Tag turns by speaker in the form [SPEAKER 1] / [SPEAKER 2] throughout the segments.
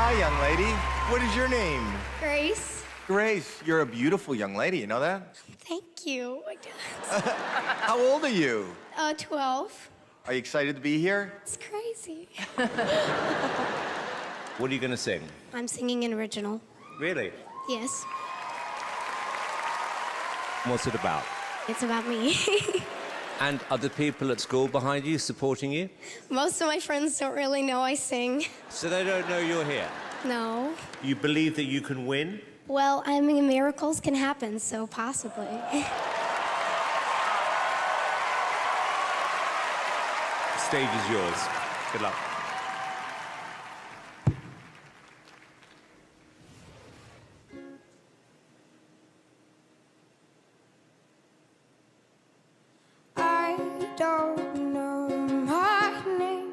[SPEAKER 1] Hi, young lady. What is your name?
[SPEAKER 2] Grace.
[SPEAKER 1] Grace, you're a beautiful young lady, you know that?
[SPEAKER 2] Thank you, I guess.
[SPEAKER 1] How old are you?
[SPEAKER 2] 12.
[SPEAKER 1] Are you excited to be here?
[SPEAKER 2] It's crazy.
[SPEAKER 3] What are you going to sing?
[SPEAKER 2] I'm singing an original.
[SPEAKER 3] Really?
[SPEAKER 2] Yes.
[SPEAKER 3] What's it about?
[SPEAKER 2] It's about me.
[SPEAKER 3] And are the people at school behind you supporting you?
[SPEAKER 2] Most of my friends don't really know I sing.
[SPEAKER 3] So they don't know you're here?
[SPEAKER 2] No.
[SPEAKER 3] You believe that you can win?
[SPEAKER 2] Well, I mean, miracles can happen, so possibly.
[SPEAKER 3] The stage is yours. Good luck.
[SPEAKER 2] I don't know my name.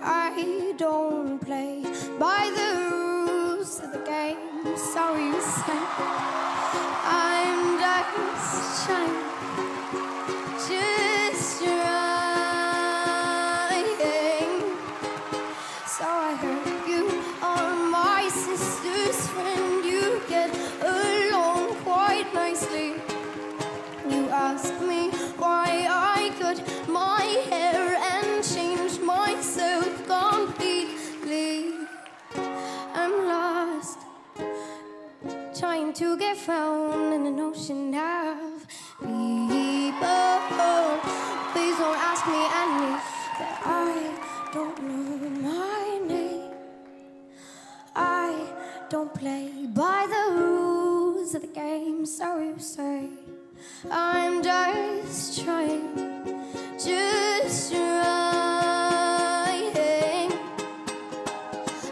[SPEAKER 2] I don't play by the rules of the game. So you say I'm just trying, just trying. So I heard you are my sister's friend. You get along quite nicely. You asked me why I cut my hair and changed myself completely. I'm lost, trying to get found in an ocean of people. Please don't ask me any that I don't know my name. I don't play by the rules of the game, so you say. I'm just trying, just trying.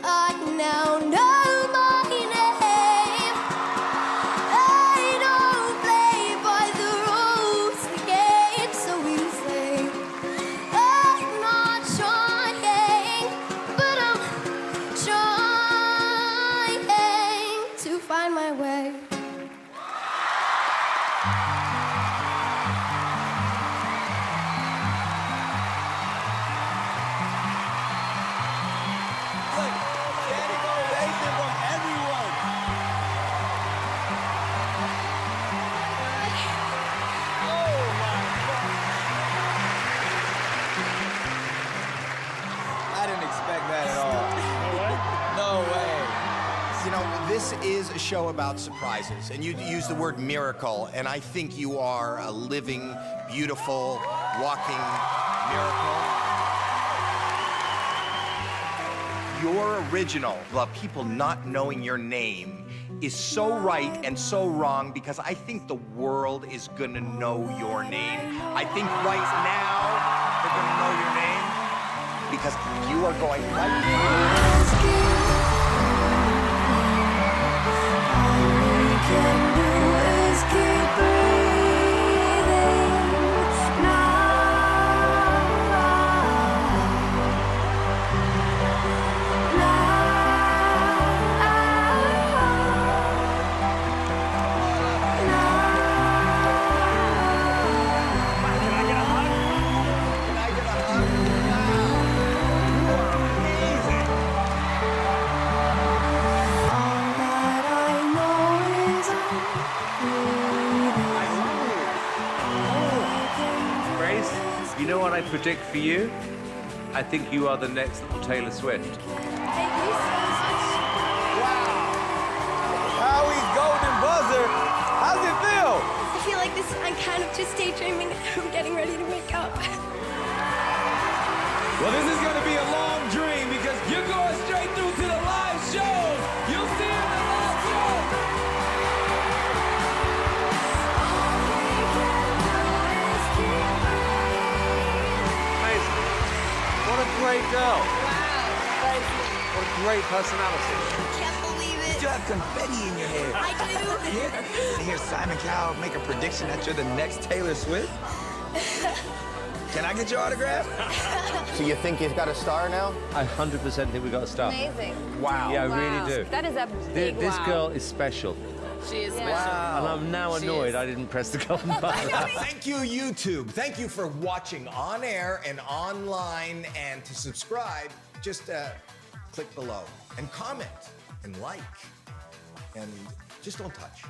[SPEAKER 2] I now know my name. I don't play by the rules of the game, so you say. I'm not trying, but I'm trying to find my way.
[SPEAKER 4] I didn't expect that at all. No way.
[SPEAKER 1] You know, this is a show about surprises, and you use the word miracle, and I think you are a living, beautiful, walking miracle. Your original, about people not knowing your name, is so right and so wrong because I think the world is gonna know your name. I think right now they're gonna know your name because you are going right
[SPEAKER 3] Grace, you know what I predict for you? I think you are the next little Taylor Swift.
[SPEAKER 2] Thank you so much.
[SPEAKER 4] Howie's golden buzzer. How's it feel?
[SPEAKER 2] I feel like this, I'm kind of just daydreaming. I'm getting ready to wake up.
[SPEAKER 4] Well, this is going to be a long dream because you're going straight through to the live shows. You'll see it in the live shows.
[SPEAKER 3] Amazing. What a great girl.
[SPEAKER 2] Wow.
[SPEAKER 3] What a great personality.
[SPEAKER 2] Can't believe it.
[SPEAKER 4] You have confetti in your hair.
[SPEAKER 2] I do.
[SPEAKER 4] Hear Simon Cowell make a prediction that you're the next Taylor Swift? Can I get your autograph?
[SPEAKER 1] So you think you've got a star now?
[SPEAKER 3] I 100% think we got a star.
[SPEAKER 5] Amazing.
[SPEAKER 1] Wow.
[SPEAKER 3] Yeah, I really do.
[SPEAKER 5] That is a big
[SPEAKER 3] This
[SPEAKER 5] wow.
[SPEAKER 3] girl is special.
[SPEAKER 5] She is special.
[SPEAKER 3] And I'm now
[SPEAKER 5] She
[SPEAKER 3] annoyed
[SPEAKER 5] is.
[SPEAKER 3] I didn't press the golden button.
[SPEAKER 1] Thank you, YouTube. Thank you for watching on air and online. And to subscribe, just click below and comment and like. And just don't touch.